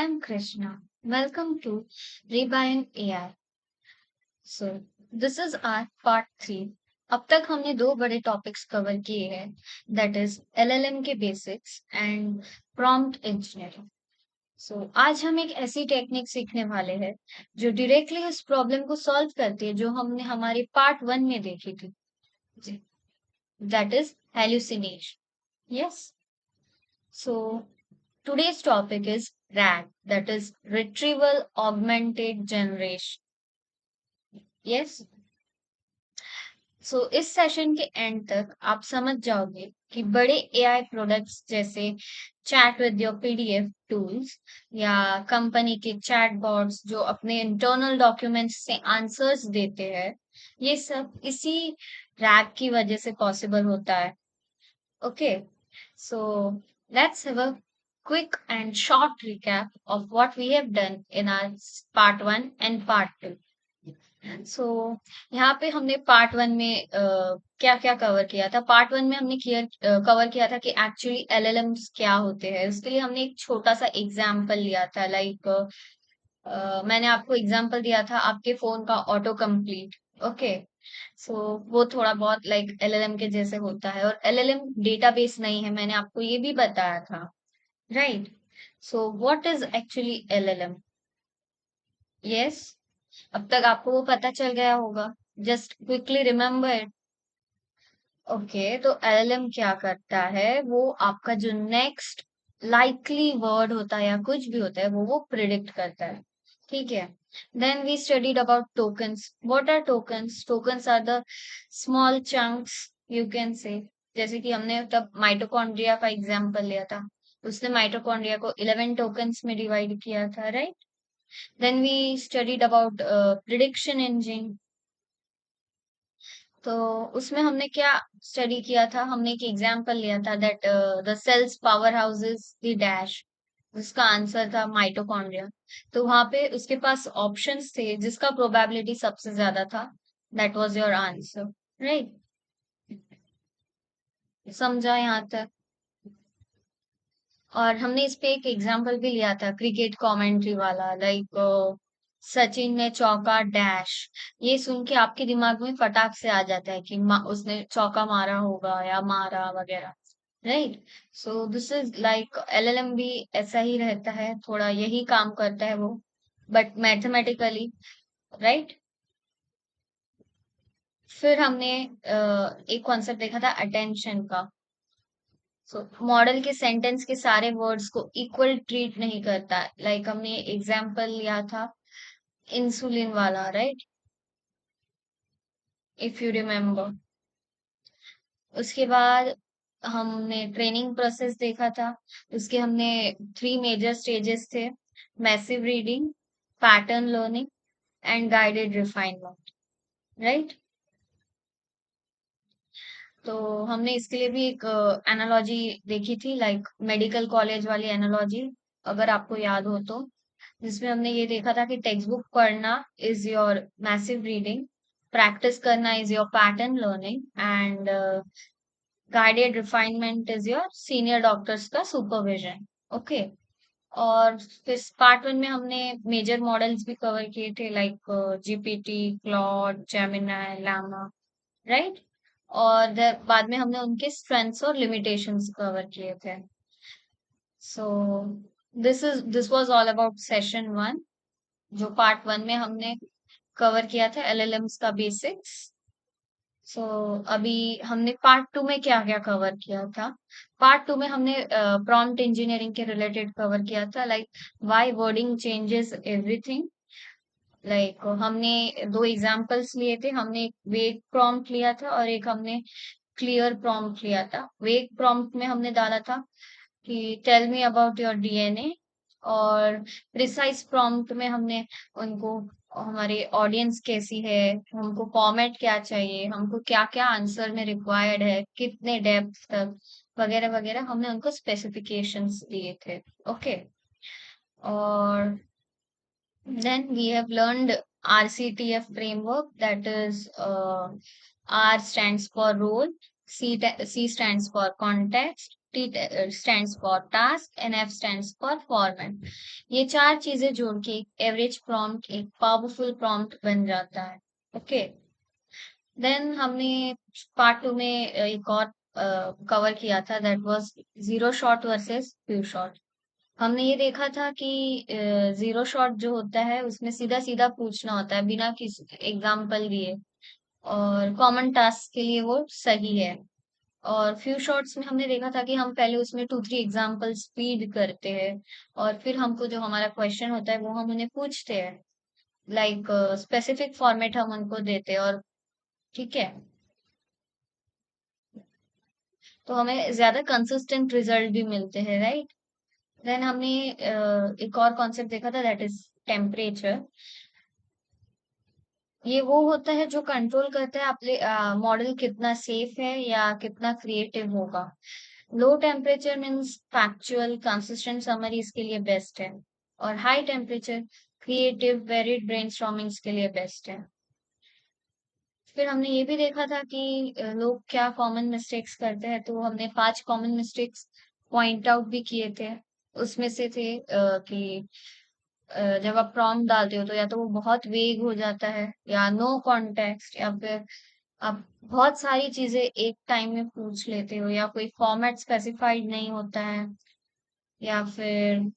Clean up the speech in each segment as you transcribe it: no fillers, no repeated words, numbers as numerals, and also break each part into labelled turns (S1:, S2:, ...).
S1: I'm Krishna. Welcome to Rebuying AI. So, this is our part 3. अब तक हमने दो बड़े टॉपिक्स कवर किए हैं, दैट इज एलएलएम के बेसिक्स एंड प्रॉम्प्ट इंजीनियरिंग. सो आज हम एक ऐसी टेक्निक सीखने वाले हैं जो डायरेक्टली उस प्रॉब्लम को सॉल्व करती है जो हमने हमारे पार्ट 1 में देखी थी, that is hallucination. Yes. So today's topic is RAG, that is Retrieval Augmented Generation. Yes. इस सेशन के एंड तक आप समझ जाओगे कि बड़े एआई प्रोडक्ट्स जैसे chat with your PDF tools या कंपनी के चैट बॉट्स जो अपने इंटरनल डॉक्यूमेंट्स से आंसर्स देते हैं, ये सब इसी रैग की वजह से पॉसिबल होता है. Okay, so let's have a quick and short recap of what we have done in our part 1 and part 2. So यहाँ पे हमने पार्ट 1 में क्या क्या कवर किया था. पार्ट 1 में हमने कवर किया था कि एक्चुअली एलएलएम्स क्या होते हैं. उसके लिए हमने एक छोटा सा एग्जाम्पल लिया था. मैंने आपको एग्जाम्पल दिया था आपके फोन का ऑटो कंप्लीट. ओके. सो वो थोड़ा बहुत लाइक एलएलएम के जैसे होता है और एलएलएम डेटाबेस नहीं है, मैंने आपको ये भी बताया था, right. So what is actually LLM? Yes. अब तक आपको वो पता चल गया होगा. Just quickly remember it. Okay. तो एलएलएम क्या करता है, वो आपका जो नेक्स्ट लाइकली वर्ड होता है या कुछ भी होता है वो प्रिडिक्ट करता है. ठीक है. Then we studied about tokens. What are tokens? Tokens are the small chunks, you can say. जैसे कि हमने तब माइटोकॉन्ड्रिया का एग्जांपल लिया था. उसने माइटोकॉन्ड्रिया को 11 टोकन्स में डिवाइड किया था, right. Then we studied about prediction engine. तो उसमें हमने क्या स्टडी किया था, हमने एक एग्जांपल लिया था that the cells power houses the dash. उसका आंसर था माइटोकॉन्ड्रिया. तो वहां पे उसके पास ऑप्शंस थे जिसका प्रोबेबिलिटी सबसे ज्यादा था. That was your answer, right. समझा यहाँ तक? और हमने इस पे एक एग्जांपल भी लिया था क्रिकेट कमेंट्री वाला, लाइक सचिन ने चौका डैश. ये सुन के आपके दिमाग में फटाक से आ जाता है कि उसने चौका मारा होगा या मारा वगैरह, right. So this is like LLM भी ऐसा ही रहता है, थोड़ा यही काम करता है वो, बट मैथमेटिकली, राइट. फिर हमने एक कॉन्सेप्ट देखा था अटेंशन का. मॉडल के सेंटेंस के सारे वर्ड्स को इक्वल ट्रीट नहीं करता. लाइक हमने एग्जाम्पल लिया था इंसुलिन वाला, राइट, इफ यू रिमेम्बर. उसके बाद हमने ट्रेनिंग प्रोसेस देखा था. उसके हमने 3 मेजर स्टेजेस थे: massive reading, pattern learning and guided refinement, right. तो हमने इसके लिए भी एक एनालॉजी देखी थी, लाइक मेडिकल कॉलेज वाली एनालॉजी, अगर आपको याद हो तो, जिसमें हमने ये देखा था कि टेक्स्ट बुक पढ़ना is your massive reading, practice करना is your pattern learning and guided refinement is your senior doctors का सुपरविजन. ओके. और फिर पार्ट 1 में हमने मेजर मॉडल्स भी कवर किए थे, like GPT, Claude, Gemini, Llama, right. और बाद में हमने उनके स्ट्रेंथ्स और लिमिटेशंस कवर किए थे. So this was all about session 1, जो पार्ट 1 में हमने कवर किया था एलएलएम्स का बेसिक्स. सो अभी हमने पार्ट 2 में क्या क्या कवर किया था. पार्ट 2 में हमने प्रॉम्प्ट इंजीनियरिंग के रिलेटेड कवर किया था, like why wording changes everything. Like हमने दो एग्जांपल्स लिए थे. हमने एक वेग प्रॉम्प्ट लिया था और एक हमने क्लियर प्रॉम्प्ट लिया था. वेग प्रॉम्प्ट में हमने डाला था कि tell me about your DNA, और प्रिसाइज प्रॉम्प्ट में हमने उनको हमारी ऑडियंस कैसी है, हमको फॉर्मेट क्या चाहिए, हमको क्या क्या आंसर में रिक्वायर्ड है, कितने डेप्थ तक, वगैरह वगैरह हमने उनको स्पेसिफिकेशंस दिए थे. ओके. और then we have learned RCTF framework, that is R stands for role, C stands for context, stands for task and F stands for format. ये चार चीजें जोड़ के एक एवरेज प्रॉम्प्ट, एक पावरफुल प्रॉम्प्ट बन जाता है। ओके, देन हमने पार्ट टू में एक और कवर किया था, that was zero shot versus few shot. हमने ये देखा था कि जीरो शॉट जो होता है उसमें सीधा सीधा पूछना होता है बिना किसी एग्जाम्पल दिए, और कॉमन टास्क के लिए वो सही है। और फ्यू शॉट्स में हमने देखा था कि हम पहले उसमें 2-3 एग्जाम्पल्स फीड करते हैं, और फिर हमको जो हमारा क्वेश्चन होता है वो हम उन्हें पूछते हैं, लाइक स्पेसिफिक फॉर्मेट हम उनको देते हैं, और ठीक है, तो हमें ज्यादा कंसिस्टेंट रिजल्ट भी मिलते हैं, राइट। देन हमने एक और कॉन्सेप्ट देखा था, दैट इज टेम्परेचर। ये वो होता है जो कंट्रोल करता है आपके मॉडल कितना सेफ है या कितना क्रिएटिव होगा। Low temperature means factual consistent summary इसके लिए बेस्ट है, और हाई टेम्परेचर क्रिएटिव वेरिड ब्रेनस्टॉर्मिंग्स के लिए बेस्ट है। फिर हमने ये भी देखा था कि लोग क्या कॉमन मिस्टेक्स करते हैं, तो हमने 5 कॉमन मिस्टेक्स पॉइंट आउट भी किए थे। उसमें से थे कि जब आप प्रॉम्प्ट डालते हो तो या तो वो बहुत वेग हो जाता है, या नो कॉन्टेक्स्ट, या फिर आप बहुत सारी चीजें एक टाइम में पूछ लेते हो, या कोई फॉर्मेट स्पेसिफाइड नहीं होता है, या फिर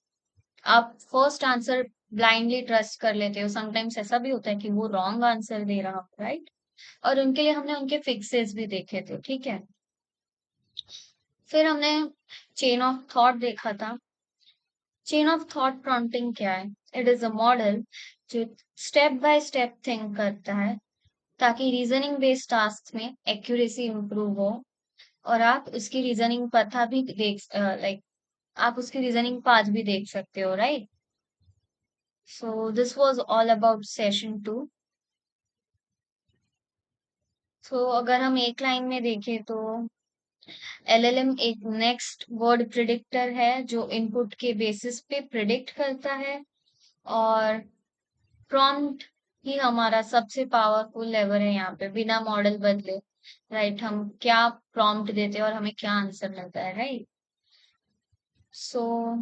S1: आप फर्स्ट आंसर ब्लाइंडली ट्रस्ट कर लेते हो। समटाइम्स ऐसा भी होता है कि वो रॉन्ग आंसर दे रहा हो, राइट। और उनके लिए हमने उनके फिक्सेस भी देखे थे, ठीक है। फिर हमने चेन ऑफ थॉट देखा था। चेन ऑफ थॉट प्रॉम्प्टिंग क्या है? इट इज अ मॉडल जो स्टेप बाय स्टेप थिंक करता है, ताकि रीजनिंग बेस्ड टास्क में एक्यूरेसी इंप्रूव हो, और आप उसकी रीजनिंग पथा भी देख, लाइक आप उसकी रीजनिंग पाथ भी देख सकते हो, right. So this was all about session 2। सो अगर हम एक लाइन में देखें तो एलएलएम एक नेक्स्ट वर्ड प्रिडिक्टर है जो इनपुट के बेसिस पे प्रिडिक्ट करता है, और प्रॉम्प्ट ही हमारा सबसे पावरफुल लेवर है यहाँ पे, बिना मॉडल बदले, राइट। हम क्या प्रॉम्प्ट देते हैं और हमें क्या आंसर मिलता है, right. So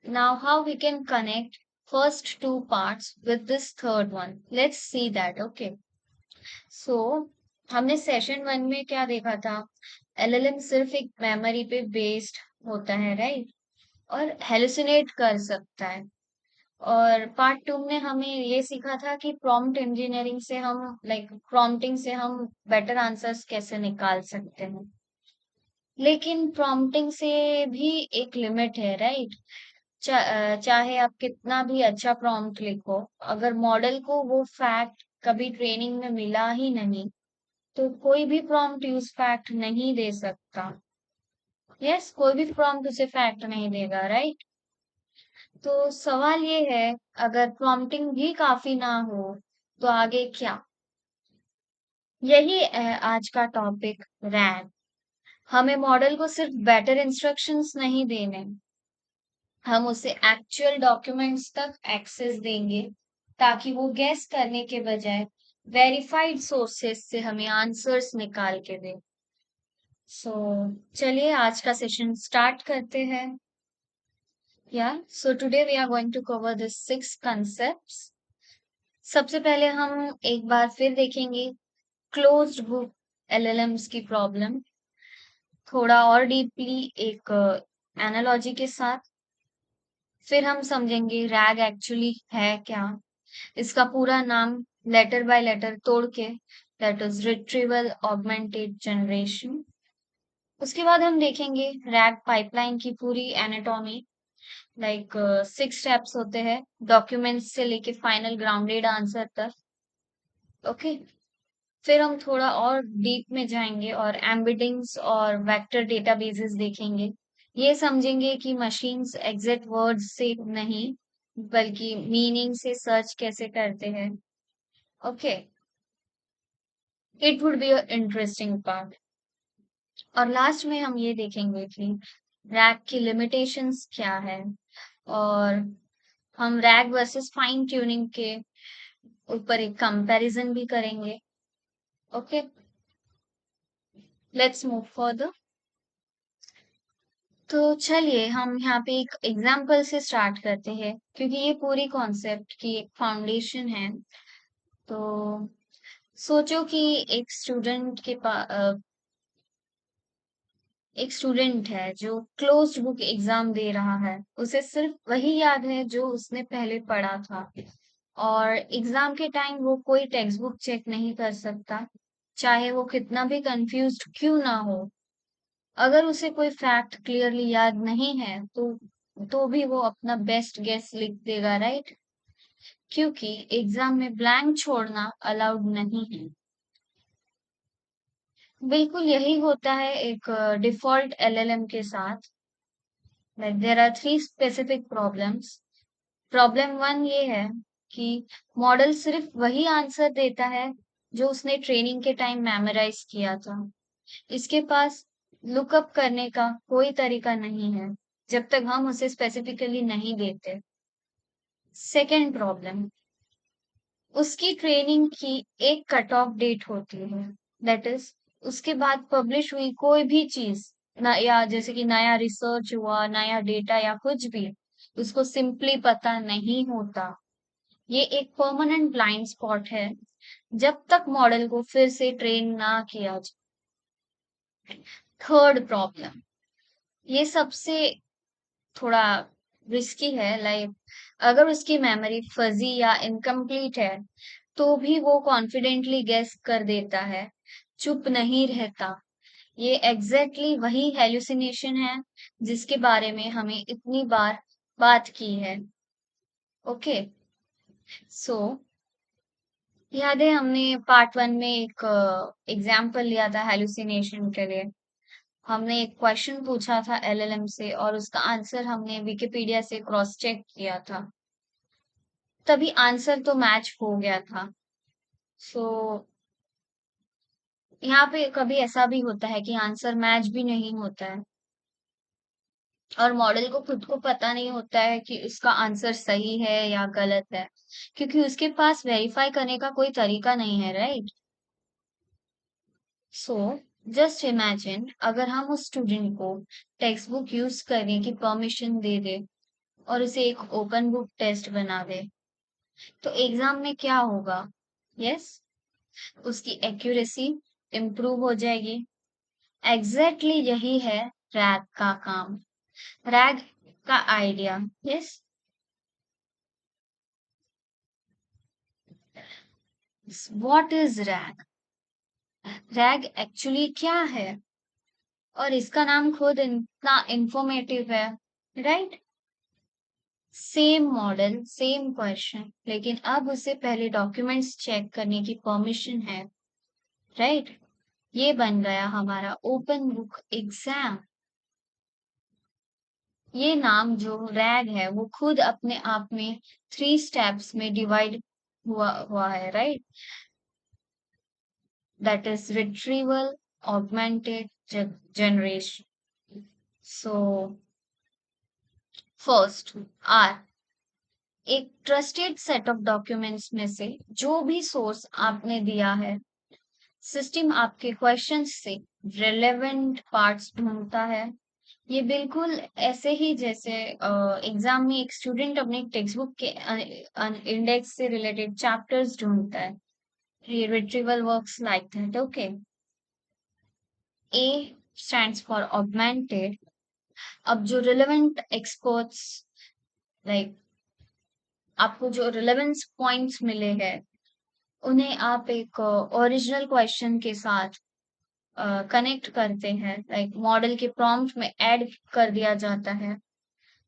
S1: now how we can connect first two parts with this third one, let's see that, okay। सो हमने सेशन 1 में क्या देखा था? एलएलएम सिर्फ एक मेमोरी पे बेस्ड होता है, राइट, और हेलुसिनेट कर सकता है। और पार्ट 2 में हमें ये सीखा था कि प्रॉम्प्ट इंजीनियरिंग से हम, लाइक प्रॉम्प्टिंग से हम बेटर आंसर्स कैसे निकाल सकते हैं। लेकिन प्रॉम्प्टिंग से भी एक लिमिट है, राइट। चाहे आप कितना भी अच्छा प्रॉम्प्ट लिखो, अगर मॉडल को वो फैक्ट कभी ट्रेनिंग में मिला ही नहीं, तो कोई भी प्रॉम्प्ट यूज फैक्ट नहीं दे सकता। यस, कोई भी प्रॉम्प्ट उसे फैक्ट नहीं देगा, राइट। तो सवाल ये है, अगर प्रॉम्प्टिंग भी काफी ना हो तो आगे क्या? यही है आज का टॉपिक, रैग। हमें मॉडल को सिर्फ बेटर इंस्ट्रक्शंस नहीं देने, हम उसे एक्चुअल डॉक्यूमेंट्स तक एक्सेस देंगे, ताकि वो गेस करने के बजाय वेरीफाइड सोर्सेस से हमें आंसर्स निकाल के दे। सो चलिए आज का सेशन स्टार्ट करते हैं। So today we are going to cover this 6 concepts। सबसे पहले हम एक बार फिर देखेंगे क्लोज्ड बुक एलएलएम्स की प्रॉब्लम, थोड़ा और डीपली एक एनालॉजी के साथ। फिर हम समझेंगे रैग एक्चुअली है क्या, इसका पूरा नाम लेटर बाय लेटर तोड़ के, that is retrieval augmented generation. उसके बाद हम देखेंगे रैग पाइपलाइन की पूरी एनाटॉमी, लाइक 6 स्टेप्स होते हैं डॉक्यूमेंट्स से लेके फाइनल ग्राउंडेड आंसर तक, ओके। फिर हम थोड़ा और डीप में जाएंगे और एम्बेडिंग्स और वेक्टर डेटाबेसेस देखेंगे। ये समझेंगे कि मशीन्स एग्जैक्ट वर्ड्स से नहीं, बल्कि मीनिंग से सर्च कैसे करते हैं, okay. It would be interesting part. और लास्ट में हम ये देखेंगे कि रैग की लिमिटेशंस क्या है, और हम रैग वर्सेस फाइन ट्यूनिंग के ऊपर एक कंपैरिजन भी करेंगे, ओके। Let's move further. तो चलिए हम यहाँ पे एक एग्जाम्पल से स्टार्ट करते हैं, क्योंकि ये पूरी कॉन्सेप्ट की एक फाउंडेशन है। तो सोचो कि एक स्टूडेंट के पास एक स्टूडेंट है जो क्लोज्ड बुक एग्जाम दे रहा है। उसे सिर्फ वही याद है जो उसने पहले पढ़ा था, और एग्जाम के टाइम वो कोई टेक्स्ट बुक चेक नहीं कर सकता, चाहे वो कितना भी कंफ्यूज्ड क्यों ना हो। अगर उसे कोई फैक्ट क्लियरली याद नहीं है तो भी वो अपना बेस्ट गेस लिख देगा, राइट? क्योंकि एग्जाम में ब्लैंक छोड़ना अलाउड नहीं है। बिल्कुल यही होता है एक डिफॉल्ट एलएलएम के साथ। Like there are three specific problems. Problem one ये है कि मॉडल सिर्फ वही आंसर देता है जो उसने ट्रेनिंग के टाइम मेमोराइज किया था। इसके पास लुकअप करने का कोई तरीका नहीं है जब तक हम उसे स्पेसिफिकली नहीं देते। सेकेंड प्रॉब्लम, उसकी ट्रेनिंग की एक कट ऑफ डेट होती है। दैट इज, उसके बाद पब्लिश हुई कोई भी चीज ना, या जैसे कि नया रिसर्च हुआ, नया डेटा या कुछ भी, उसको सिंपली पता नहीं होता। ये एक परमानेंट ब्लाइंड स्पॉट है जब तक मॉडल को फिर से ट्रेन ना किया जाए। थर्ड प्रॉब्लम, ये सबसे थोड़ा रिस्की है। लाइक अगर उसकी मेमोरी फजी या इनकम्प्लीट है तो भी वो कॉन्फिडेंटली गेस कर देता है, चुप नहीं रहता। ये एग्जैक्टली वही हेलुसिनेशन है जिसके बारे में हमें इतनी बार बात की है। ओके, सो याद है हमने पार्ट वन में एक एग्जाम्पल लिया था हेलुसिनेशन के लिए। हमने एक क्वेश्चन पूछा था एलएलएम से और उसका आंसर हमने विकिपीडिया से क्रॉस चेक किया था, तभी आंसर तो मैच हो गया था। सो यहाँ पे कभी ऐसा भी होता है कि आंसर मैच भी नहीं होता है, और मॉडल को खुद को पता नहीं होता है कि उसका आंसर सही है या गलत है, क्योंकि उसके पास वेरीफाई करने का कोई तरीका नहीं है, राइट? सो जस्ट इमेजिन अगर हम उस स्टूडेंट को टेक्स्ट बुक यूज करने की परमिशन दे दे और उसे एक ओपन बुक टेस्ट बना दे, तो एग्जाम में क्या होगा? यस, उसकी एक्यूरेसी इम्प्रूव हो जाएगी। एग्जैक्टली यही है रैग का काम, रैग का idea. Yes, what is rag? Rag actually क्या है? और इसका नाम खुद इतना इंफॉर्मेटिव है, right? Same model, same question, लेकिन अब उसे पहले डॉक्यूमेंट्स चेक करने की परमिशन है, राइट? ये बन गया हमारा ओपन बुक एग्जाम। ये नाम जो रैग है वो खुद अपने आप में थ्री स्टेप्स में डिवाइड हुआ है, right? That is retrieval, augmented, generation. So first, R, एक ट्रस्टेड सेट ऑफ डॉक्यूमेंट्स में से जो भी सोर्स आपने दिया है, सिस्टम आपके क्वेश्चंस से रिलेवेंट पार्ट्स ढूंढता है। ये बिल्कुल ऐसे ही जैसे एग्जाम में एक स्टूडेंट अपनी टेक्स्ट बुक के इंडेक्स से रिलेटेड चैप्टर्स ढूंढता है। ये retrieval works like that. Okay, A stands for augmented. अब जो रिलेवेंट एक्सपर्ट्स, लाइक आपको जो रिलेवेंस पॉइंट्स मिले हैं, उन्हें आप एक ओरिजिनल क्वेश्चन के साथ कनेक्ट करते हैं, लाइक मॉडल के प्रॉम्प्ट में ऐड कर दिया जाता है।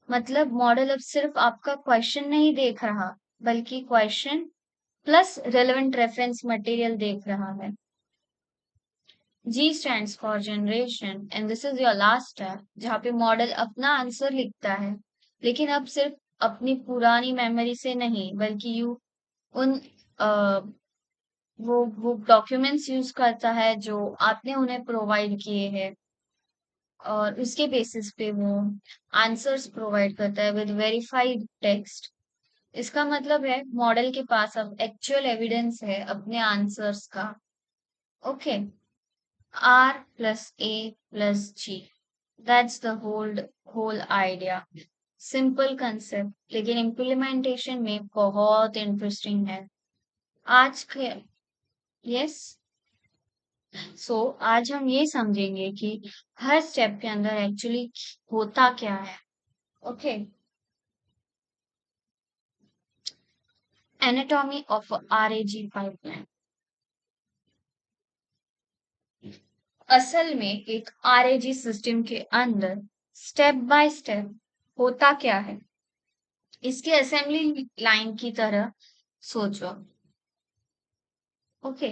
S1: मतलब मॉडल अब सिर्फ आपका क्वेश्चन नहीं देख रहा, बल्कि question plus relevant reference material देख रहा है। जी stands for generation, and this is your last step, जहाँ पे मॉडल अपना आंसर लिखता है, लेकिन अब सिर्फ अपनी पुरानी मेमोरी से नहीं, बल्कि यू उन अ, वो डॉक्यूमेंट्स यूज करता है जो आपने उन्हें प्रोवाइड किए हैं, और उसके बेसिस पे वो आंसर्स प्रोवाइड करता है विद वेरीफाइड टेक्स्ट। इसका मतलब है मॉडल के पास अब एक्चुअल एविडेंस है अपने आंसर्स का। Okay, R plus A plus G. That's the whole idea. Simple concept लेकिन इम्प्लीमेंटेशन में बहुत इंटरेस्टिंग है। आज के यस आज हम ये समझेंगे कि हर स्टेप के अंदर एक्चुअली होता क्या है। Okay, anatomy of आरएजी pipeline. असल में एक आरएजी सिस्टम के अंदर स्टेप बाय स्टेप होता क्या है, इसके असेंबली लाइन की तरह सोचो। Okay,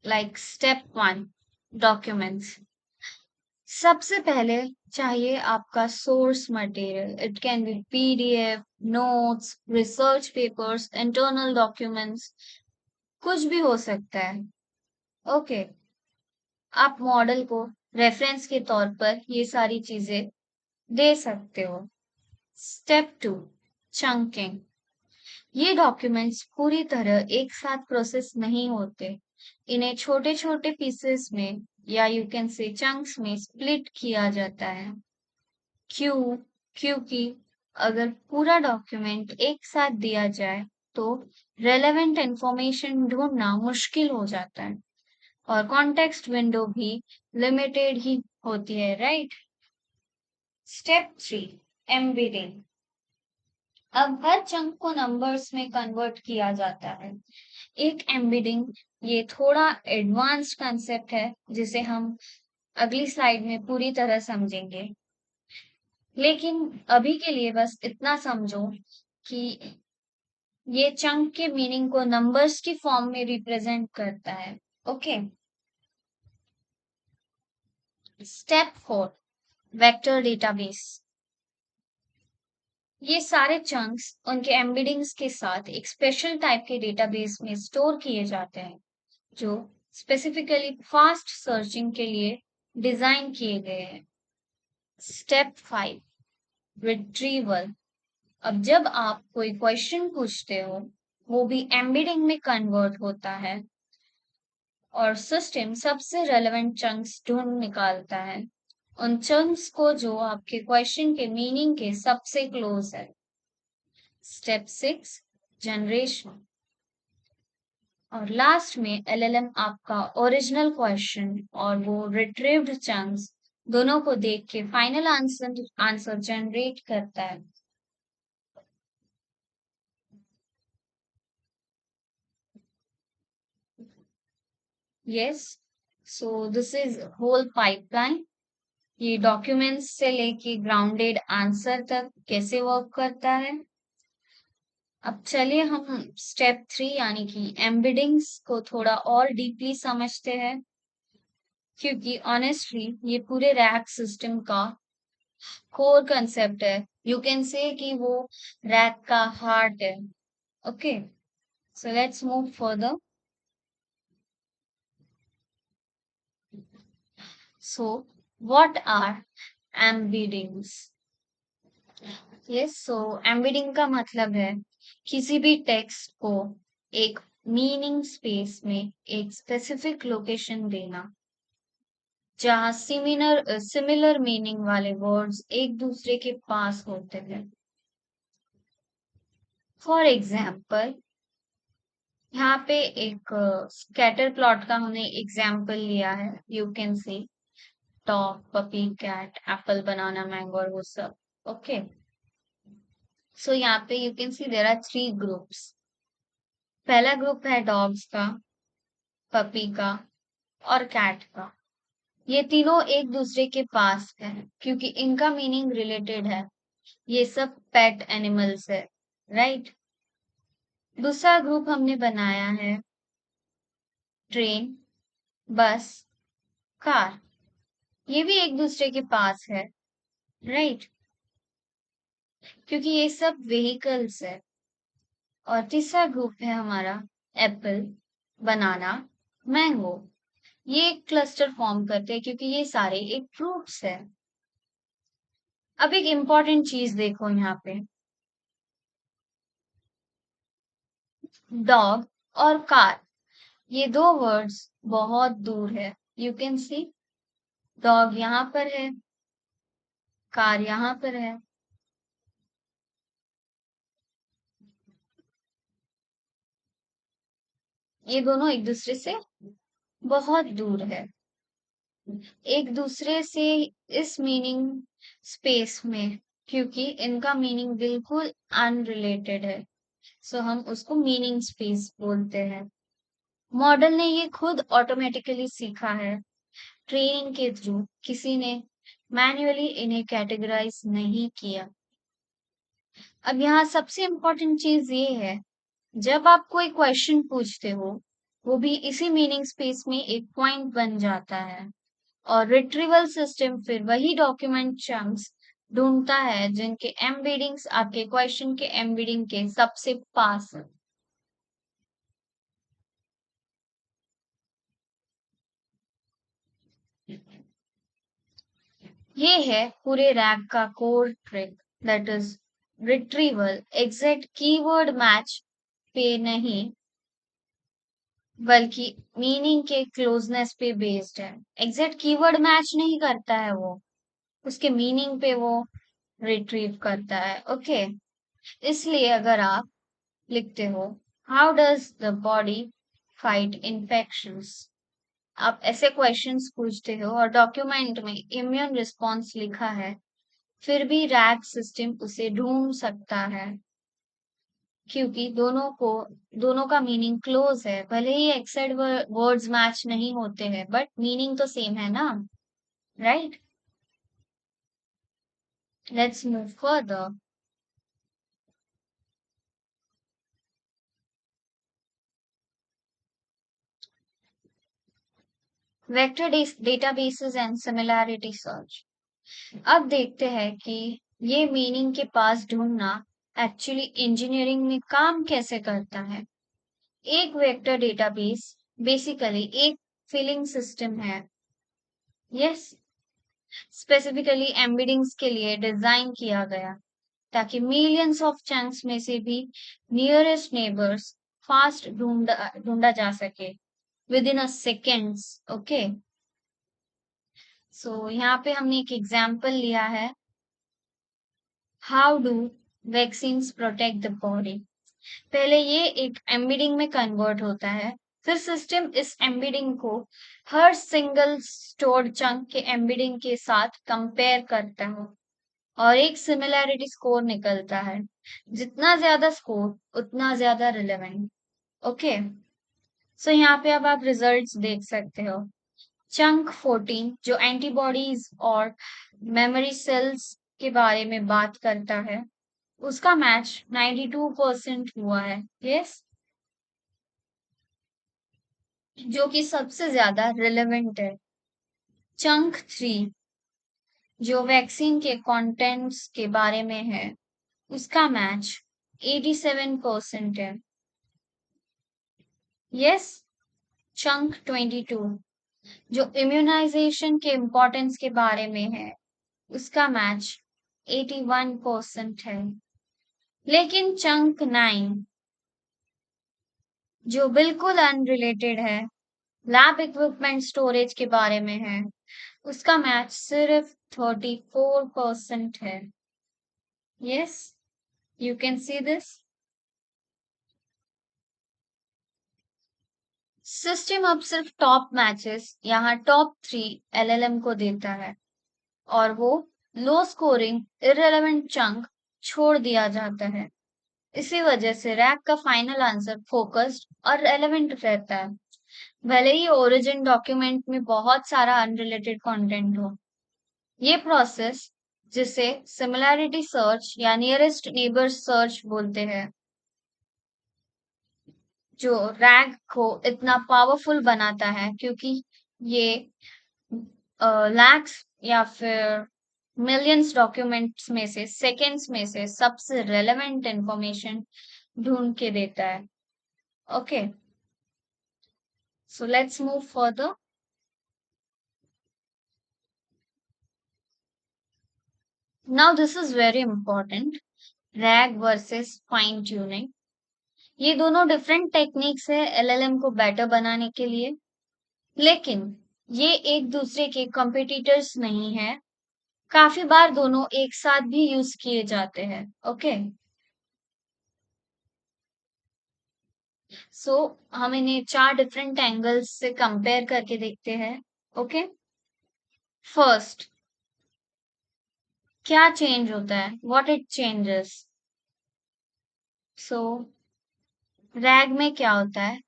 S1: like step 1, documents. सबसे पहले चाहिए आपका source material. It can be PDF, notes, research papers, internal documents, कुछ भी हो सकता है। ओके, आप मॉडल को रेफरेंस के तौर पर ये सारी चीजें दे सकते हो। Step 2, chunking. ये डॉक्यूमेंट्स पूरी तरह एक साथ प्रोसेस नहीं होते। इन्हें छोटे छोटे पीसेस में या यू कैन से चंक्स में स्प्लिट किया जाता है। क्यों? क्योंकि अगर पूरा डॉक्यूमेंट एक साथ दिया जाए तो रेलेवेंट इंफॉर्मेशन ढूंढना मुश्किल हो जाता है और कॉन्टेक्स्ट विंडो भी लिमिटेड ही होती है, राइट? Step 3, embedding. अब हर चंक को नंबर्स में कन्वर्ट किया जाता है। एक एम्बेडिंग ये थोड़ा एडवांस्ड कंसेप्ट है जिसे हम अगली स्लाइड में पूरी तरह समझेंगे। लेकिन अभी के लिए बस इतना समझो कि ये चंक के मीनिंग को नंबर्स की फॉर्म में रिप्रेजेंट करता है। Okay, step 4, vector database. ये सारे चंक्स उनके एम्बेडिंग्स के साथ एक स्पेशल टाइप के डेटाबेस में स्टोर किए जाते हैं जो स्पेसिफिकली फास्ट सर्चिंग के लिए डिजाइन किए गए हैं। Step 5, retrieval. अब जब आप कोई क्वेश्चन पूछते हो वो भी एम्बेडिंग में कन्वर्ट होता है और सिस्टम सबसे रेलेवेंट चंक्स ढूंढ निकालता है, उन चंक्स को जो आपके क्वेश्चन के मीनिंग के सबसे क्लोज है। Step 6, generation. और लास्ट में एलएलएम आपका ओरिजिनल क्वेश्चन और वो रिट्रीव्ड चंक्स दोनों को देख के फाइनल आंसर जनरेट करता है। Yes, so this is whole pipeline. ये डॉक्यूमेंट्स से लेके ग्राउंडेड आंसर तक कैसे वर्क करता है। अब चलिए हम स्टेप 3 यानी कि एम्बेडिंग्स को थोड़ा और डीपली समझते हैं, क्योंकि ऑनेस्टली ये पूरे रैक सिस्टम का कोर कंसेप्ट है। यू कैन से कि वो रैक का हार्ट है। Okay, so let's move further. So what are embeddings? Yes, so embedding का मतलब है किसी भी टेक्स्ट को एक मीनिंग स्पेस में एक स्पेसिफिक लोकेशन देना जहां सिमिलर मीनिंग वाले वर्ड्स एक दूसरे के पास होते हैं। फॉर एग्जाम्पल, यहाँ पे एक स्कैटर प्लॉट का हमने एग्जाम्पल लिया है। You can see dog, puppy, cat, apple, banana, mango और वो सब। ओके, सो यहाँ पे you can see there are 3 groups. पहला ग्रुप है डॉग्स का, पपी का और कैट का। ये तीनों एक दूसरे के पास है क्योंकि इनका मीनिंग रिलेटेड है। ये सब पेट एनिमल्स है, राइट? दूसरा ग्रुप हमने बनाया है ट्रेन, बस, कार। ये भी एक दूसरे के पास है, राइट? क्योंकि ये सब व्हीकल्स है। और तीसरा ग्रुप है हमारा एप्पल, बनाना, मैंगो। ये एक क्लस्टर फॉर्म करते हैं क्योंकि ये सारे एक फ्रूट्स है। अब एक इम्पॉर्टेंट चीज देखो यहाँ पे, डॉग और कार, ये दो वर्ड्स बहुत दूर है। यू कैन सी डॉग यहाँ पर है, कार यहाँ पर है। ये दोनों एक दूसरे से बहुत दूर है, एक दूसरे से इस मीनिंग स्पेस में, क्योंकि इनका मीनिंग बिल्कुल अनरिलेटेड है। सो हम उसको मीनिंग स्पेस बोलते हैं। मॉडल ने ये खुद ऑटोमेटिकली सीखा है, ट्रेनिंग के थ्रू। किसी ने मैन्युअली इन्हें कैटेगराइज नहीं किया। अब यहाँ सबसे इम्पोर्टेंट चीज ये है, जब आप कोई क्वेश्चन पूछते हो, वो भी इसी मीनिंग स्पेस में एक पॉइंट बन जाता है, और रिट्रीवल सिस्टम फिर वही डॉक्यूमेंट चंक्स ढूंढता है जिनके एम्बेडिंग्स आपके क्वेश्चन के एम्बेडिंग के सबसे पास है। ये है पूरे रैग का core trick, that is retrieval. Exact keyword match पे नहीं, बल्कि मीनिंग के क्लोजनेस पे बेस्ड है। एग्जैक्ट कीवर्ड मैच नहीं करता है वो, उसके मीनिंग पे वो रिट्रीव करता है। ओके, इसलिए अगर आप लिखते हो how does the body fight infections, आप ऐसे क्वेश्चंस पूछते हो और डॉक्यूमेंट में इम्यून रिस्पॉन्स लिखा है, फिर भी रैग सिस्टम उसे ढूंढ सकता है, क्योंकि दोनों का मीनिंग क्लोज है। भले ही एक्सेड वर्ड्स मैच नहीं होते हैं, बट मीनिंग तो सेम है ना, right? Let's move further. Vector databases and similarity search. अब देखते हैं कि ये मीनिंग के पास ढूंढना एक्चुअली इंजीनियरिंग में काम कैसे करता है। एक वेक्टर डेटाबेस बेसिकली एक फिलिंग सिस्टम है, यस, स्पेसिफिकली एम्बेडिंग्स के लिए डिजाइन किया गया, ताकि मिलियंस ऑफ चंक्स में से भी नियरेस्ट नेबर्स फास्ट ढूंढा जा सके within a seconds. Okay, so यहाँ पे हमने एक एग्जाम्पल लिया है, how do vaccines protect the body. पहले ये एक एम्बेडिंग में कन्वर्ट होता है, फिर सिस्टम इस एम्बेडिंग को हर सिंगल स्टोर्ड चंक के एम्बेडिंग के साथ कंपेयर करता है, और एक सिमिलैरिटी स्कोर निकलता है। जितना ज्यादा स्कोर उतना ज्यादा रिलेवेंट। ओके, सो यहाँ पे अब आप रिजल्ट्स देख सकते हो। चंक 14 जो एंटीबॉडीज और मेमोरी सेल्स के बारे में बात करता है, उसका मैच 92% हुआ है, यस, जो कि सबसे ज्यादा रिलेवेंट है। चंक 3 जो वैक्सीन के कंटेंट्स के बारे में है, उसका मैच 87% है, यस। चंक 22 जो इम्यूनाइजेशन के इम्पोर्टेंस के बारे में है, उसका मैच 81% है। लेकिन चंक 9 जो बिल्कुल अनरिलेटेड है, लैब इक्विपमेंट स्टोरेज के बारे में है, उसका मैच सिर्फ 34% है, yes, you can see this. System अब सिर्फ टॉप मैचेस, यहाँ टॉप 3 एलएलएम को देता है, और वो लो स्कोरिंग इररेलेवेंट चंक छोड़ दिया जाता है। इसी वजह से रैक का फाइनल आंसर फोकस्ड और रेलेवेंट रहता है, भले ही ओरिजिन डॉक्यूमेंट में बहुत सारा अनरिलेटेड कंटेंट हो। ये प्रोसेस, जिसे सिमिलैरिटी सर्च या नियरेस्ट नेबर सर्च बोलते हैं, जो रैग को इतना पावरफुल बनाता है, क्योंकि ये लैक्स या फिर मिलियंस डॉक्यूमेंट्स में से सेकेंड्स में से सबसे रेलेवेंट इंफॉर्मेशन ढूंढ के देता है। Okay, so let's move further. Now this is very important, rag versus fine tuning. ये दोनों डिफरेंट टेक्निक्स है एलएलएम को बेटर बनाने के लिए, लेकिन ये एक दूसरे के कॉम्पिटिटर्स नहीं है। काफी बार दोनों एक साथ भी यूज किए जाते हैं। ओके, सो हम इन्हें चार डिफरेंट एंगल्स से कंपेयर करके देखते हैं। ओके, फर्स्ट, क्या चेंज होता है, what it changes. So rag में क्या होता है,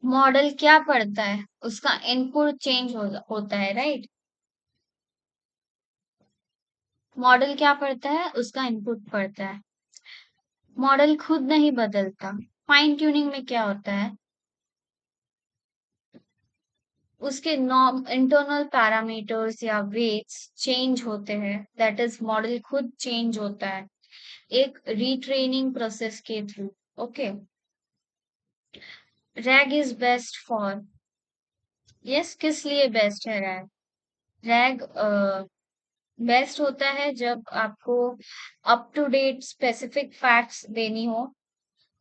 S1: मॉडल क्या पढ़ता है, उसका इनपुट चेंज होता है, राइट। मॉडल क्या पढ़ता है, उसका इनपुट पढ़ता है, मॉडल खुद नहीं बदलता। फाइन ट्यूनिंग में क्या होता है, उसके नॉर्म इंटरनल पैरामीटर्स या वेट्स चेंज होते हैं, दैट इज मॉडल खुद चेंज होता है एक रीट्रेनिंग प्रोसेस के through. Okay, rag is best for, yes, किस लिए बेस्ट है रैग। रैग बेस्ट होता है जब आपको up to date specific facts देनी हो,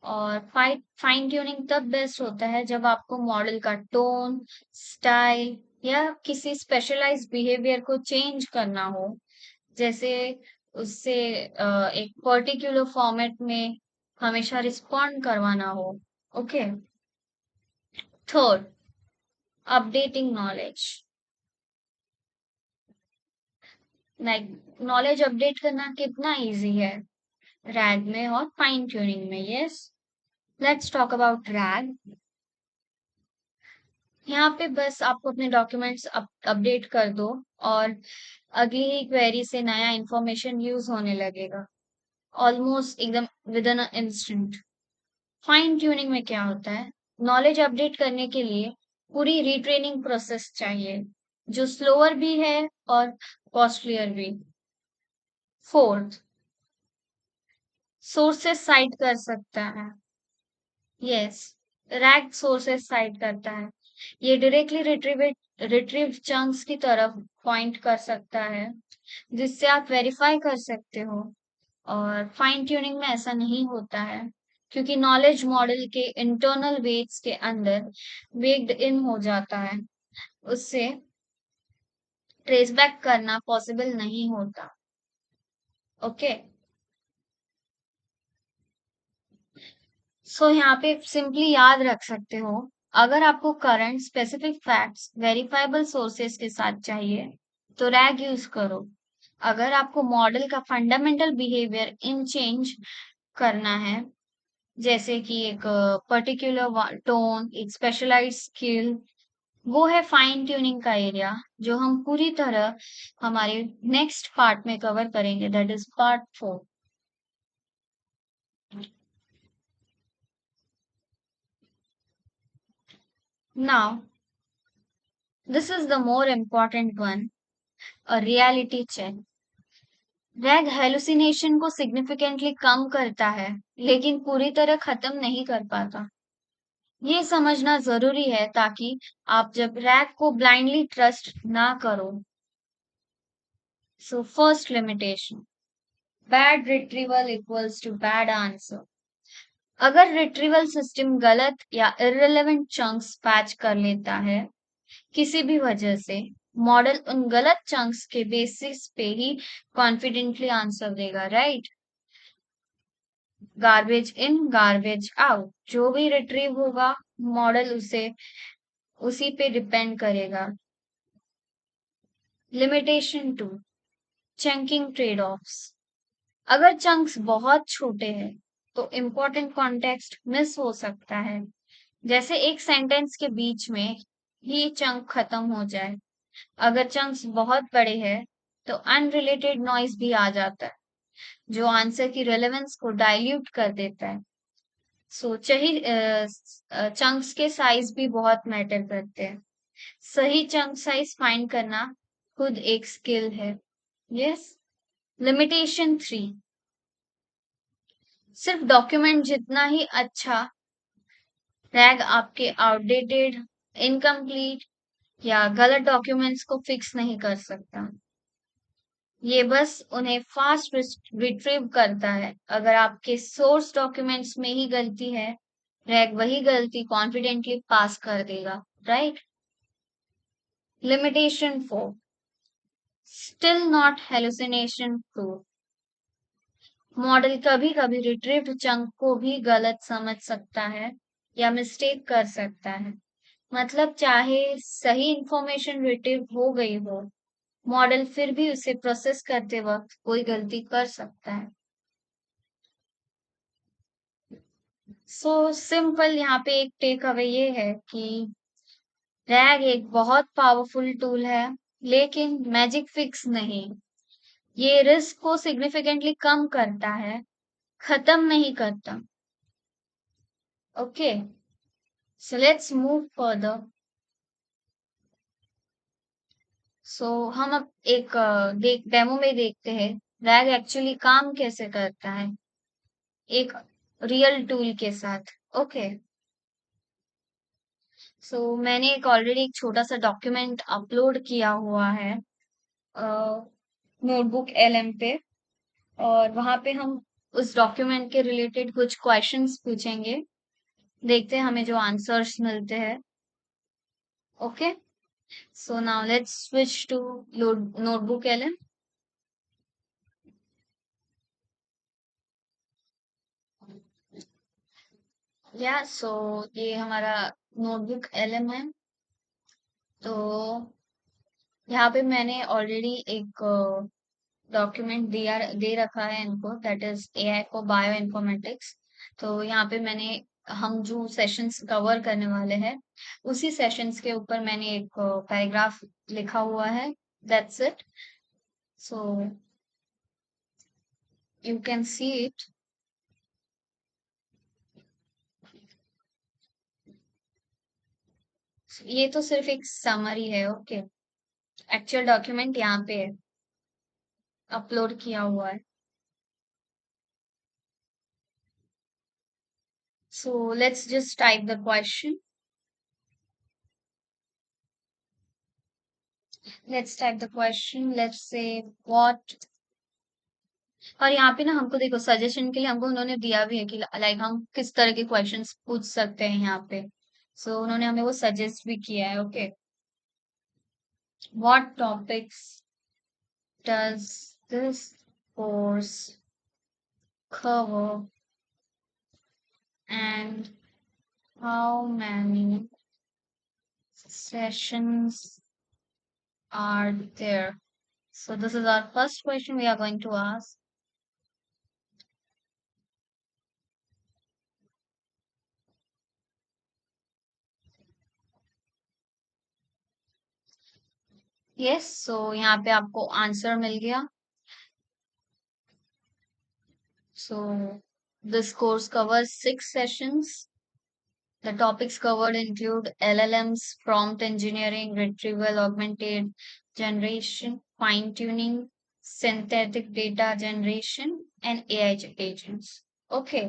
S1: और फाइन ट्यूनिंग तब बेस्ट होता है जब आपको मॉडल का टोन, स्टाइल या किसी स्पेशलाइज्ड बिहेवियर को चेंज करना हो, जैसे उससे एक पर्टिकुलर फॉर्मेट में हमेशा रिस्पॉन्ड करवाना हो। Okay, third, updating knowledge, like knowledge update करना कितना इजी है रैग में और फाइन ट्यूनिंग में। Yes, let's talk about rag. यहाँ पे बस आपको अपने डॉक्यूमेंट्स अपडेट कर दो और अगली ही क्वेरी से नया इंफॉर्मेशन यूज होने लगेगा, ऑलमोस्ट एकदम with in instant. Fine tuning में क्या होता है, नॉलेज अपडेट करने के लिए पूरी रीट्रेनिंग प्रोसेस चाहिए, जो स्लोअर भी है और कॉस्टलियर भी। फोर्थ, सोर्सेस साइट कर सकता है। यस, रैग सोर्सेस साइट करता है, ये डायरेक्टली रिट्रीव चंक्स की तरफ पॉइंट कर सकता है, जिससे आप वेरीफाई कर सकते हो। और फाइन ट्यूनिंग में ऐसा नहीं होता है, क्योंकि नॉलेज मॉडल के इंटरनल वेट्स के अंदर बेक्ड इन हो जाता है, उससे ट्रेस बैक करना पॉसिबल नहीं होता। ओके, सो यहाँ पे सिंपली याद रख सकते हो, अगर आपको current specific facts verifiable sources के साथ चाहिए तो रैग यूज करो। अगर आपको मॉडल का फंडामेंटल बिहेवियर इन चेंज करना है, जैसे कि एक पर्टिकुलर टोन, एक स्पेशलाइज्ड स्किल, वो है फाइन ट्यूनिंग का एरिया, जो हम पूरी तरह हमारे नेक्स्ट पार्ट में कवर करेंगे, that is part 4। Now this is the more important one, a reality check. RAG hallucination को सिग्निफिकेंटली कम करता है, लेकिन पूरी तरह खत्म नहीं कर पाता। ये समझना जरूरी है ताकि आप जब रैग को ब्लाइंडली ट्रस्ट ना करो। So first limitation, bad retrieval equals to bad answer. अगर रिट्रीवल सिस्टम गलत या इररिलेवेंट चंक्स पैच कर लेता है किसी भी वजह से, मॉडल उन गलत चंक्स के बेसिस पे ही कॉन्फिडेंटली आंसर देगा, right. Garbage in garbage out, जो भी रिट्रीव होगा मॉडल उसे उसी पे डिपेंड करेगा। Limitation two, chunking trade offs. अगर चंक्स बहुत छोटे हैं तो इम्पोर्टेंट कॉन्टेक्स्ट मिस हो सकता है, जैसे एक सेंटेंस के बीच में ही चंक खत्म हो जाए। अगर चंक्स बहुत बड़े हैं तो अनरिलेटेड नॉइज भी आ जाता है, जो आंसर की रेलेवेंस को डाइल्यूट कर देता है। सो सही चंक्स के साइज भी बहुत मैटर करते हैं। सही चंक साइज फाइंड करना खुद एक स्किल है। यस, लिमिटेशन 3, सिर्फ डॉक्यूमेंट जितना ही अच्छा रैग आपके आउटडेटेड, इनकम्प्लीट या गलत डॉक्यूमेंट्स को फिक्स नहीं कर सकता। ये बस उन्हें फास्ट रिट्रीव करता है। अगर आपके सोर्स डॉक्यूमेंट्स में ही गलती है, रैग वही गलती कॉन्फिडेंटली पास कर देगा, right? Limitation 4, still not hallucination proof. Model कभी कभी रिट्रीव्ड चंक को भी गलत समझ सकता है या मिस्टेक कर सकता है। मतलब चाहे सही इंफॉर्मेशन रिट्रीव हो गई हो, मॉडल फिर भी उसे प्रोसेस करते वक्त कोई गलती कर सकता है। सो सिंपल यहाँ पे एक टेक अवे ये है कि रैग एक बहुत पावरफुल टूल है, लेकिन मैजिक फिक्स नहीं। ये रिस्क को सिग्निफिकेंटली कम करता है, खत्म नहीं करता। Okay, so let's move further. So हम अब एक डेमो में देखते हैं रैग एक्चुअली काम कैसे करता है, एक रियल टूल के साथ। ओके, सो मैंने एक ऑलरेडी एक छोटा सा डॉक्यूमेंट अपलोड किया हुआ है नोटबुक एलएम पे, और वहां पे हम उस डॉक्यूमेंट के रिलेटेड कुछ क्वेश्चंस पूछेंगे, देखते हैं हमें जो आंसर्स मिलते हैं। Okay, so now let's switch to notebook LM. या सो ये हमारा नोटबुक एलएम है। तो यहाँ पे मैंने ऑलरेडी एक डॉक्यूमेंट दिया दे रखा है इनको, that is AI for bio informatics. तो यहाँ पे मैंने हम जो सेशंस कवर करने वाले हैं उसी सेशंस के ऊपर मैंने एक पैराग्राफ लिखा हुआ है, that's it. So you can see it. ये तो सिर्फ एक समरी है। ओके, एक्चुअल डॉक्यूमेंट यहाँ पे अपलोड किया हुआ है। So let's just type the question. Let's type the question. Let's say what। और यहाँ पे ना हमको देखो सजेशन के लिए हमको उन्होंने दिया भी है कि लाइक हम किस तरह के क्वेश्चंस पूछ सकते हैं यहाँ पे। सो उन्होंने हमें वो सजेस्ट भी किया है। Okay, what topics does this course cover and how many sessions are there? So this is our first question we are going to ask. Yes, so यहाँ पे आपको आंसर मिल गया। So this course covers 6 sessions. The topics covered include LLMs, prompt engineering, retrieval augmented generation, fine tuning, synthetic data generation, and AI agents. Okay.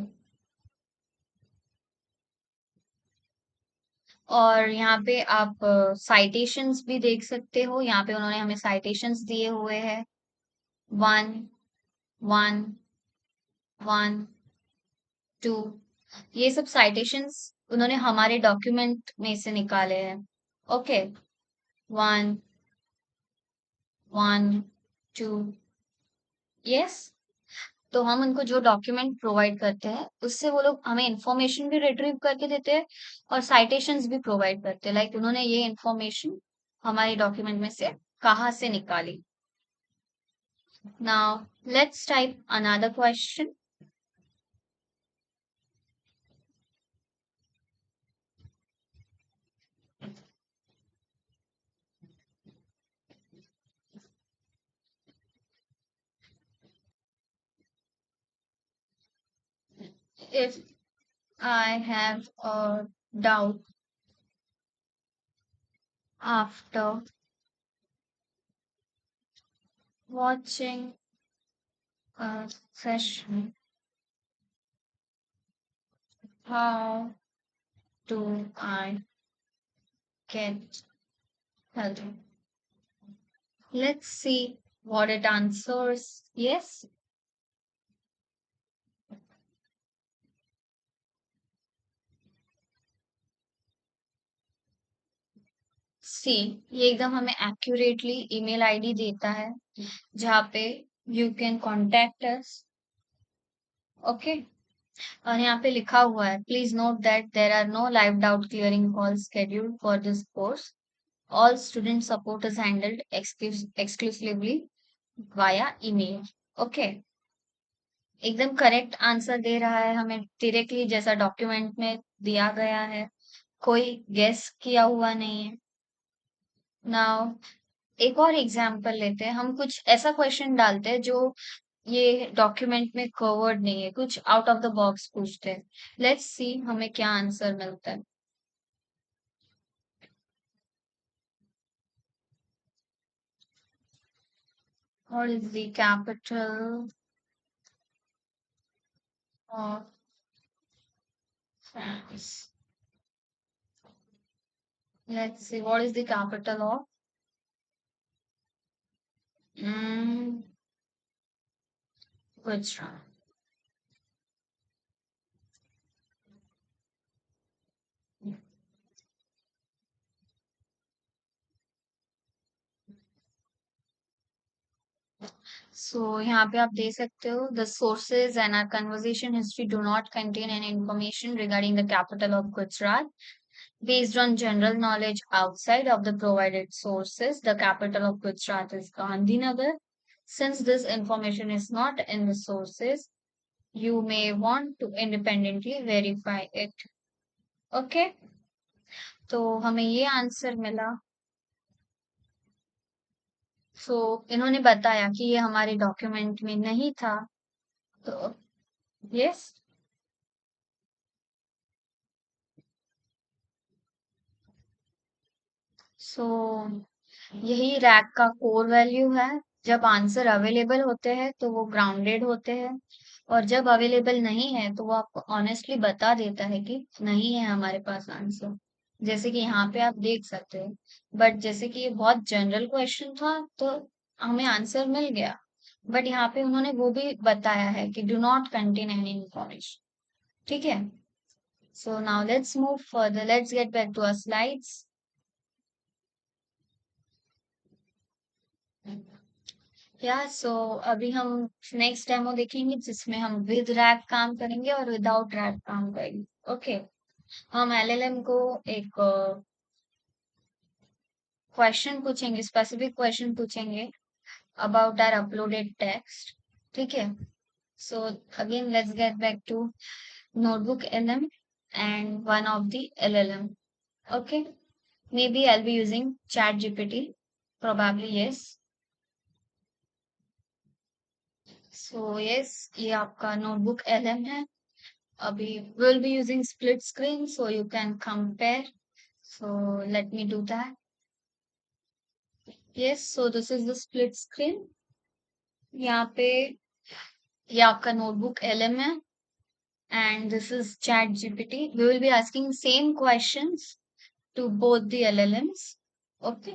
S1: और यहाँ पे आप citations भी देख सकते हो। यहाँ पे उन्होंने हमें साइटेशंस दिए हुए हैं, 1, 1, 1, 2। ये सब साइटेशंस उन्होंने हमारे डॉक्यूमेंट में से निकाले हैं। ओके, 1, 1, 2। यस, तो हम उनको जो डॉक्यूमेंट प्रोवाइड करते हैं उससे वो लोग हमें इंफॉर्मेशन भी रिट्रीव करके देते हैं और साइटेशंस भी प्रोवाइड करते हैं। लाइक उन्होंने ये इंफॉर्मेशन हमारे डॉक्यूमेंट में से कहाँ से निकाली। Now let's type another question. If I have a doubt after watching a session, how do I get help? Let's see. what it answers. Yes. सी, ये एकदम हमें एक्यूरेटली ईमेल आईडी देता है जहाँ पे you can contact us. Okay. और यहाँ पे लिखा हुआ है, please note that there are no live doubt clearing call scheduled for this course. All student support is handled exclusively via email। Okay. एकदम करेक्ट आंसर दे रहा है हमें डायरेक्टली, जैसा डॉक्यूमेंट में दिया गया है। कोई गेस किया हुआ नहीं है। नाउ एक और एग्जाम्पल लेते हैं, हम कुछ ऐसा क्वेश्चन डालते हैं जो ये डॉक्यूमेंट में कवर्ड नहीं है, कुछ आउट ऑफ द बॉक्स पूछते हैं। लेट्स सी हमें क्या आंसर मिलता है। What is the capital of France? Let's see what is the capital of Gujarat. So यहाँ पे आप दे सकते हो, the sources and our conversation history do not contain any information regarding the capital of Gujarat. Based on general knowledge outside of the provided sources, the capital of Gujarat is Gandhinagar. Since this information is not in the sources, you may want to independently verify it. Okay? तो हमें ये answer मिला। सो इन्होंने बताया कि ये हमारे document में नहीं था। तो यस। सो यही रैक का कोर वैल्यू है। जब आंसर अवेलेबल होते हैं तो वो ग्राउंडेड होते हैं, और जब अवेलेबल नहीं है तो वो आपको ऑनेस्टली बता देता है कि नहीं है हमारे पास आंसर। जैसे कि यहाँ पे आप देख सकते हैं। बट जैसे कि ये बहुत जनरल क्वेश्चन था तो हमें आंसर मिल गया। बट यहाँ पे उन्होंने वो भी बताया है कि do not contain any information. ठीक है। So now let's move further, let's get back to our slides. So अभी हम नेक्स्ट डेमो देखेंगे जिसमें हम विद रैक काम करेंगे और विदाउट रैक काम करेंगे। ओके। हम एलएलएम को एक क्वेश्चन पूछेंगे, स्पेसिफिक क्वेश्चन पूछेंगे अबाउट आर अपलोडेड टेक्स्ट। ठीक है। So again let's get back to notebook LM and one of the LLM. Okay. Maybe I'll be using Chat GPT. Probably yes. So yes, ये आपका notebook LM है। Abhi we'll be using split screen so you can compare. So let me do that. Yes, so this is the split screen. यहाँ पे ये आपका notebook LM है and this is Chat GPT. We will be asking same questions to both the LLMs. Okay.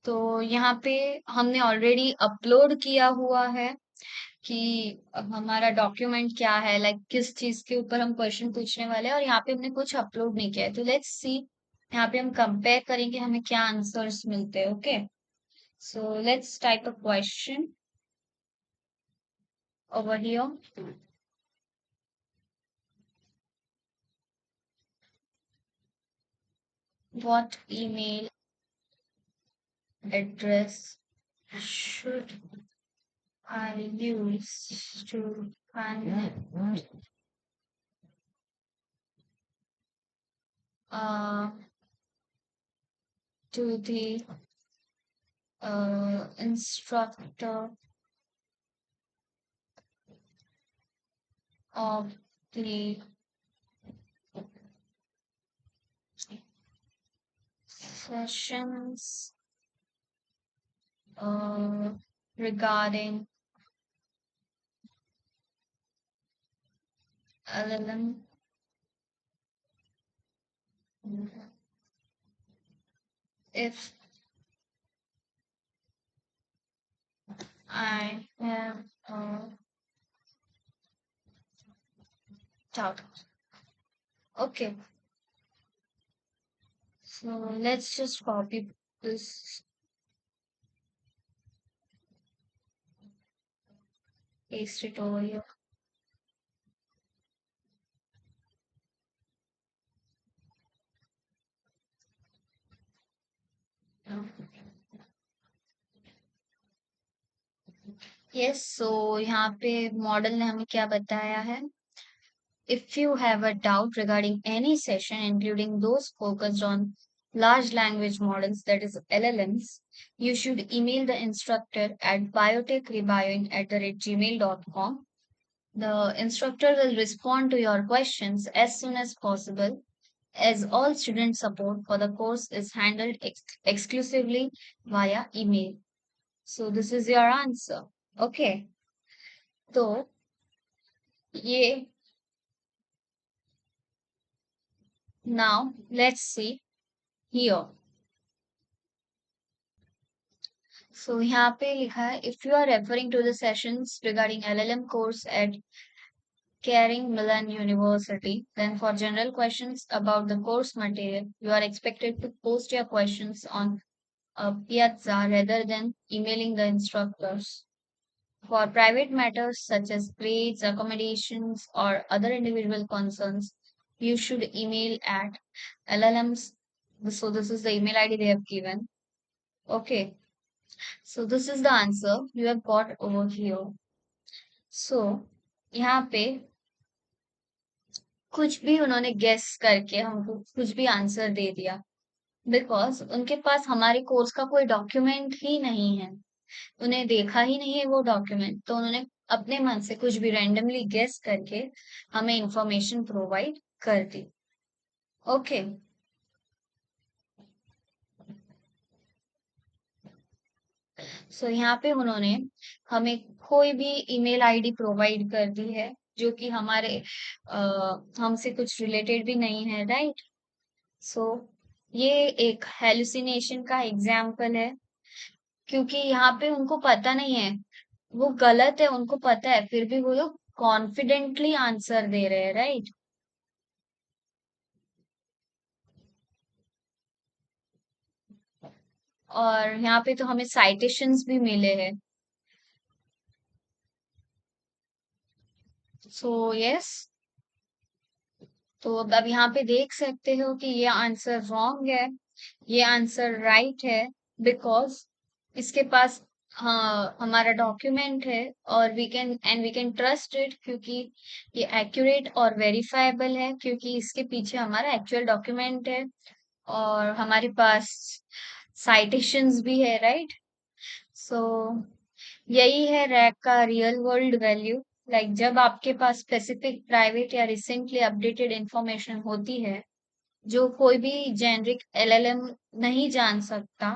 S1: तो यहाँ पे हमने already upload किया हुआ है कि हमारा डॉक्यूमेंट क्या है, लाइक किस चीज के ऊपर हम क्वेश्चन पूछने वाले हैं, और यहाँ पे हमने कुछ अपलोड नहीं किया है। तो लेट्स सी, यहाँ पे हम कंपेयर करेंगे हमें क्या आंसर्स मिलते हैं। Okay. So let's type a question over here. What email address should I use to connect uh, to the instructor of the sessions uh, regarding LLM if I have doubt. Okay, so let's just copy this, paste it over here. Yes, so यहाँ पे model ने हमें क्या बताया है? If you have a doubt regarding any session, including those focused on large language models, that is LLMs, you should email the instructor at biotechrebion@gmail.com. The instructor will respond to your questions as soon as possible, as all student support for the course is handled exclusively via email. So this is your answer. Okay, तो ये now let's see here. So यहाँ पे लिखा है if you are referring to the sessions regarding LLM course at Caring Milan University, then for general questions about the course material, you are expected to post your questions on Piazza rather than emailing the instructors. For private matters such as grades, accommodations, or other individual concerns, you should email at LLMs. So this is the email ID they have given. Okay. So this is the answer you have got over here. So यहाँ पे कुछ भी उन्होंने guess करके हमको कुछ भी answer दे दिया, बिकॉज उनके पास हमारे कोर्स का कोई डॉक्यूमेंट ही नहीं है, उन्हें देखा ही नहीं है वो डॉक्यूमेंट, तो उन्होंने अपने मन से कुछ भी रैंडमली गेस करके हमें इंफॉर्मेशन प्रोवाइड कर दी। ओके, सो यहाँ पे उन्होंने हमें कोई भी ईमेल आईडी प्रोवाइड कर दी है जो कि हमारे हमसे कुछ रिलेटेड भी नहीं है, राइट? सो ये एक हेलुसिनेशन का एग्जाम्पल है, क्योंकि यहाँ पे उनको पता नहीं है, वो गलत है, उनको पता है, फिर भी वो लोग कॉन्फिडेंटली आंसर दे रहे हैं, राइट? और यहाँ पे तो हमें साइटेशंस भी मिले हैं। सो यस, तो अब यहाँ पे देख सकते हो कि ये आंसर रॉन्ग है, ये आंसर राइट है, बिकॉज इसके पास हाँ हमारा डॉक्यूमेंट है, और वी कैन ट्रस्ट इट, क्योंकि ये एक्यूरेट और वेरीफाइबल है, क्योंकि इसके पीछे हमारा एक्चुअल डॉक्यूमेंट है और हमारे पास साइटेशंस भी है, राइट? सो यही है रैक का रियल वर्ल्ड वैल्यू। लाइक जब आपके पास स्पेसिफिक प्राइवेट या रिसेंटली अपडेटेड इंफॉर्मेशन होती है जो कोई भी जेनरिक एलएलएम नहीं जान सकता,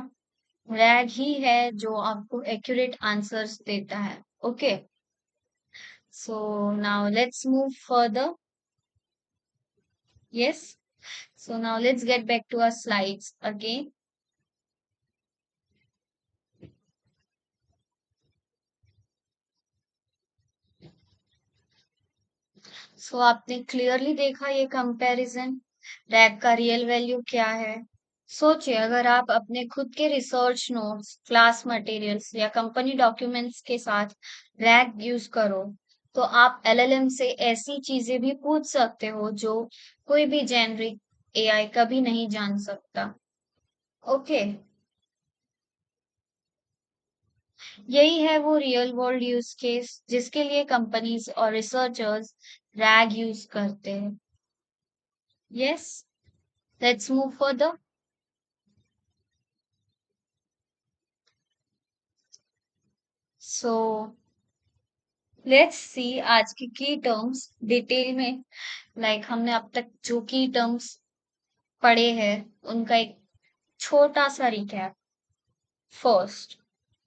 S1: रैग ही है जो आपको एक्यूरेट आंसर्स देता है। Okay, so now let's move further. Yes, so now let's get back to our slides again. So आपने क्लियरली देखा ये कंपैरिजन, रैग का रियल वैल्यू क्या है। सोचिए अगर आप अपने खुद के रिसर्च नोट्स, क्लास मटेरियल्स या कंपनी डॉक्यूमेंट्स के साथ रैग यूज करो, तो आप एलएलएम से ऐसी चीजें भी पूछ सकते हो जो कोई भी जेनरिक एआई कभी नहीं जान सकता। ओके, यही है वो रियल वर्ल्ड यूज केस जिसके लिए कंपनीज और रिसर्चर्स रैग यूज करते हैं। Yes, let's move further. So let's see आज की टर्म्स डिटेल में। लाइक हमने अब तक जो की टर्म्स पढ़े हैं उनका एक छोटा सा recap. First,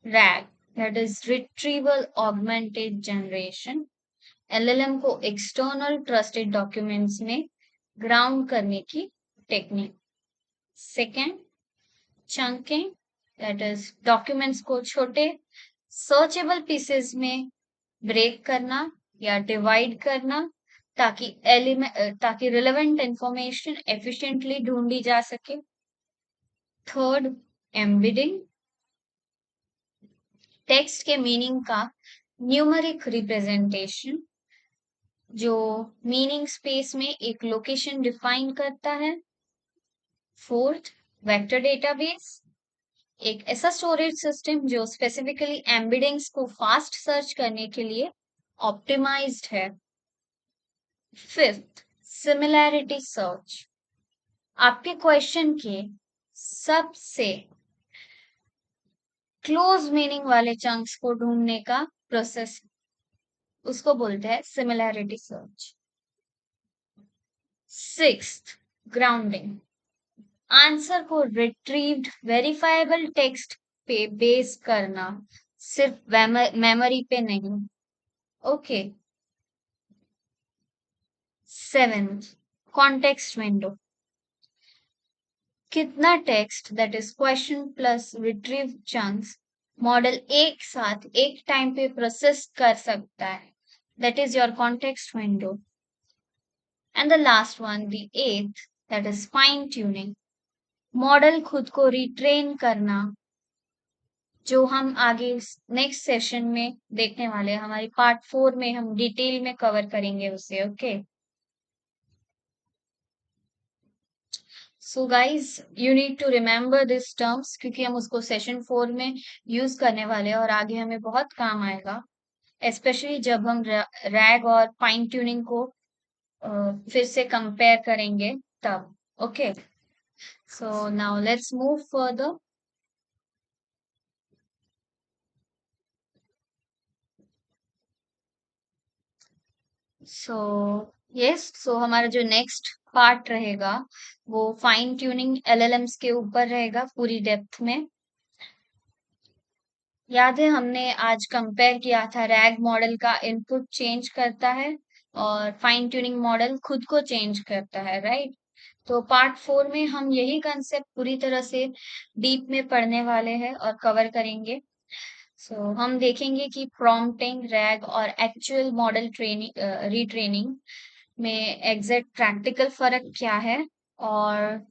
S1: rag, that is retrieval augmented generation, LLM को एक्सटर्नल ट्रस्टेड डॉक्यूमेंट्स में ग्राउंड करने की technique. Second, chunking, that is documents को छोटे सर्चेबल पीसेस में ब्रेक करना या डिवाइड करना ताकि रिलेवेंट इंफॉर्मेशन एफिशिएंटली ढूंढी जा सके। थर्ड, एम्बेडिंग, टेक्स्ट के मीनिंग का न्यूमेरिक रिप्रेजेंटेशन जो मीनिंग स्पेस में एक लोकेशन डिफाइन करता है। फोर्थ, वेक्टर डेटाबेस, एक ऐसा स्टोरेज सिस्टम जो स्पेसिफिकली एम्बेडिंग्स को फास्ट सर्च करने के लिए ऑप्टिमाइज्ड है। फिफ्थ, सिमिलैरिटी सर्च, आपके क्वेश्चन के सबसे क्लोज मीनिंग वाले चंक्स को ढूंढने का प्रोसेस, उसको बोलते हैं similarity search. Sixth, grounding, answer को रिट्रीव्ड वेरीफाइबल टेक्स्ट पे बेस करना, सिर्फ मेमोरी पे नहीं। ओके। सेवेंथ, कॉन्टेक्स्ट विंडो, कितना text that is question plus retrieve chunks model एक साथ एक टाइम पे प्रोसेस कर सकता है, that is your context window. And the last one, the eighth, that is fine tuning, model खुद को रिट्रेन करना, जो हम आगे नेक्स्ट सेशन में देखने वाले हैं। हमारी पार्ट 4 में हम डिटेल में कवर करेंगे उसे। Okay, so guys you need to remember this terms क्योंकि हम उसको सेशन 4 में यूज करने वाले हैं और आगे हमें बहुत काम आएगा, स्पेशली जब हम रैग और फाइन ट्यूनिंग को फिर से कंपेयर करेंगे तब। Okay, so now let's move further. So so हमारा जो नेक्स्ट पार्ट रहेगा वो फाइन ट्यूनिंग एलएलएम्स के ऊपर रहेगा पूरी डेप्थ में। याद है हमने आज कंपेयर किया था रैग मॉडल का इनपुट चेंज करता है और फाइन ट्यूनिंग मॉडल खुद को चेंज करता है, राइट? तो पार्ट 4 में हम यही कंसेप्ट पूरी तरह से डीप में पढ़ने वाले हैं और कवर करेंगे। सो हम देखेंगे कि प्रॉम्प्टिंग, रैग और एक्चुअल मॉडल ट्रेनिंग रीट्रेनिंग में एग्जैक्ट प्रैक्टिकल फर्क क्या है और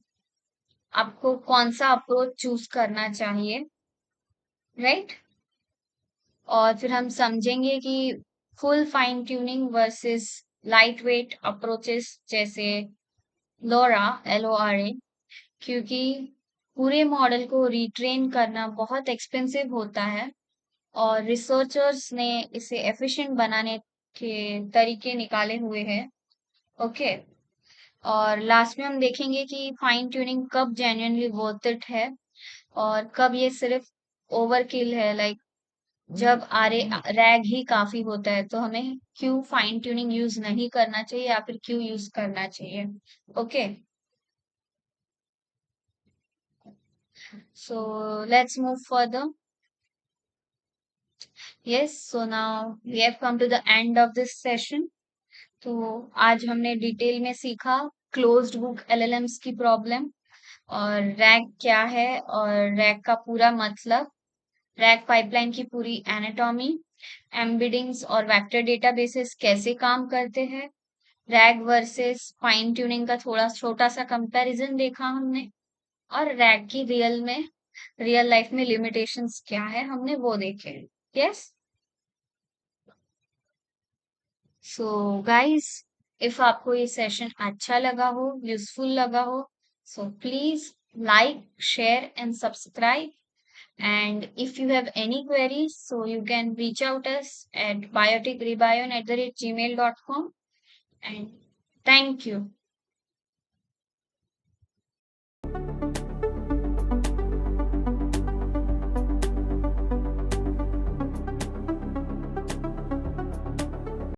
S1: आपको कौन सा अप्रोच चूज करना चाहिए, राइट? और फिर हम समझेंगे कि full fine tuning versus light weight approaches जैसे लोरा, LORA, क्योंकि पूरे मॉडल को रिट्रेन करना बहुत एक्सपेंसिव होता है और रिसर्चर्स ने इसे एफिशिएंट बनाने के तरीके निकाले हुए हैं। ओके, और लास्ट में हम देखेंगे कि फाइन ट्यूनिंग कब जेन्युइनली वर्थ इट है और कब ये सिर्फ ओवरकिल है, लाइक जब आरे रैग ही काफी होता है तो हमें क्यों फाइन ट्यूनिंग यूज नहीं करना चाहिए या फिर क्यों यूज करना चाहिए। Okay, so let's move further. Yes, so now we have come to the end of this session. तो आज हमने डिटेल में सीखा क्लोज्ड बुक एलएलएम्स की प्रॉब्लम और रैग क्या है और रैग का पूरा मतलब, रैग पाइपलाइन की पूरी एनाटॉमी, एम्बेडिंग्स और वेक्टर डेटाबेसेस कैसे काम करते हैं, रैग वर्सेस फाइन ट्यूनिंग का थोड़ा छोटा सा कंपैरिजन देखा हमने, और रैग की रियल लाइफ में लिमिटेशंस क्या है हमने वो देखे। यस, सो गाइस, इफ आपको ये सेशन अच्छा लगा हो, यूजफुल लगा हो, so please like, share and subscribe. And if you have any queries, so you can reach out us at bioticrebion@gmail.com. And thank you.